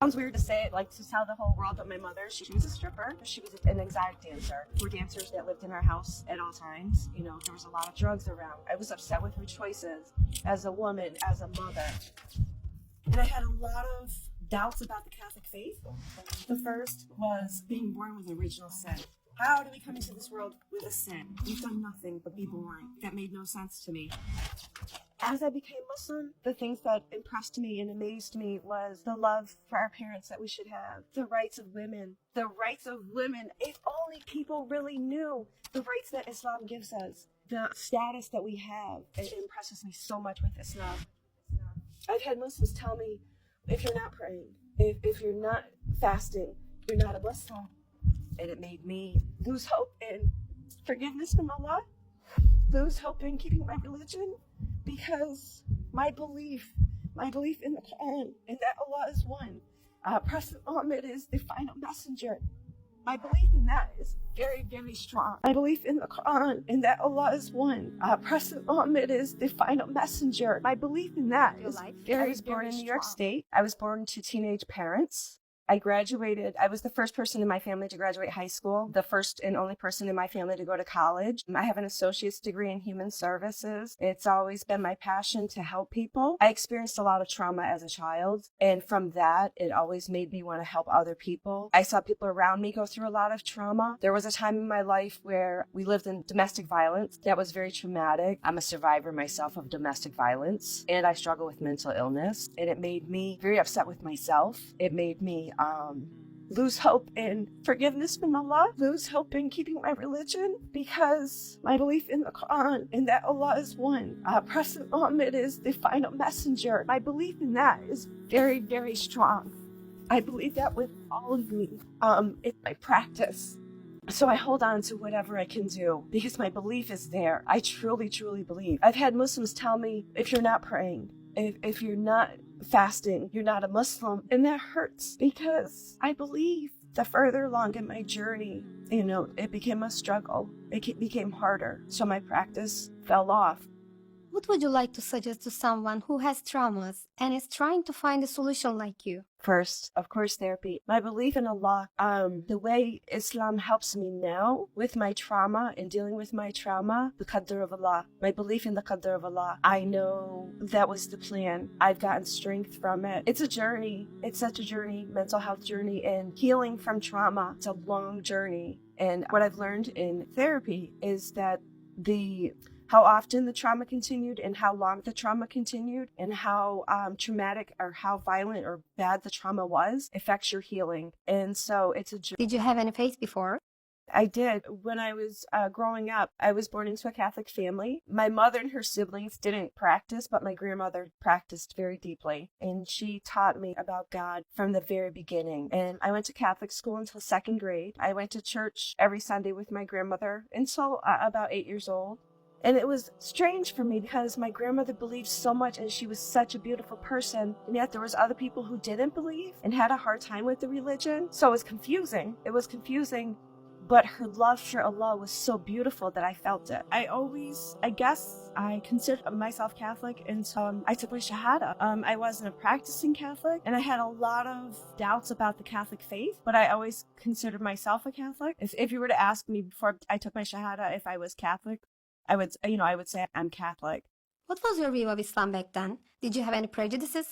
Sounds weird to say it, like to tell the whole world, but my mother, she was a stripper. She was an exotic dancer. We're dancers that lived in our house at all times. You know, there was a lot of drugs around. I was upset with her choices as a woman, as a mother. And I had a lot of doubts about the Catholic faith. The first was being born with original sin. How do we come into this world with a sin? We've done nothing but be born. That made no sense to me. As I became Muslim, the things that impressed me and amazed me was the love for our parents that we should have, the rights of women. The rights of women, if only people really knew the rights that Islam gives us, the status that we have. It impresses me so much with Islam. I've had Muslims tell me, if you're not praying, if you're not fasting, you're not a Muslim. And it made me lose hope in forgiveness from Allah, lose hope in keeping my religion, because my belief in the Quran and that Allah is one. Prophet Muhammad is the final messenger. My belief in that is very, very strong. My belief in the Quran and that Allah is one. Prophet Muhammad is the final messenger. My belief in that is very, I was born in New York State. I was born to teenage parents. I graduated. I was the first person in my family to graduate high school, the first and only person in my family to go to college. I have an associate's degree in human services. It's always been my passion to help people. I experienced a lot of trauma as a child, and from that, it always made me want to help other people. I saw people around me go through a lot of trauma. There was a time in my life where we lived in domestic violence. That was very traumatic. I'm a survivor myself of domestic violence, and I struggle with mental illness, and it made me very upset with myself. It made me lose hope in forgiveness from Allah, lose hope in keeping my religion, because my belief in the Quran and that Allah is one. Prophet Muhammad is the final messenger. My belief in that is very, very strong. I believe that with all of me. It's my practice. So I hold on to whatever I can do because my belief is there. I truly, truly believe. I've had Muslims tell me, if you're not praying, if you're not fasting, you're not a Muslim. And that hurts because I believe the further along in my journey, it became a struggle. It became harder. So my practice fell off. What would you like to suggest to someone who has traumas and is trying to find a solution like you? First, of course, therapy. My belief in Allah, the way Islam helps me now with my trauma and dealing with my trauma, the qadr of Allah, my belief in the qadr of Allah. I know that was the plan. I've gotten strength from it. It's a journey. It's such a journey, mental health journey, and healing from trauma. It's a long journey. And what I've learned in therapy is that how often the trauma continued and how long the trauma continued and how traumatic or how violent or bad the trauma was affects your healing. And so it's a journey. Did you have any faith before? I did. When I was growing up, I was born into a Catholic family. My mother and her siblings didn't practice, but my grandmother practiced very deeply. And she taught me about God from the very beginning. And I went to Catholic school until second grade. I went to church every Sunday with my grandmother until about 8 years old. And it was strange for me because my grandmother believed so much and she was such a beautiful person. And yet there was other people who didn't believe and had a hard time with the religion. So it was confusing. But her love for Allah was so beautiful that I felt it. I considered myself Catholic, and so I took my Shahada. I wasn't a practicing Catholic, and I had a lot of doubts about the Catholic faith, but I always considered myself a Catholic. If you were to ask me before I took my Shahada if I was Catholic, I would say I'm Catholic. What was your view of Islam back then? Did you have any prejudices?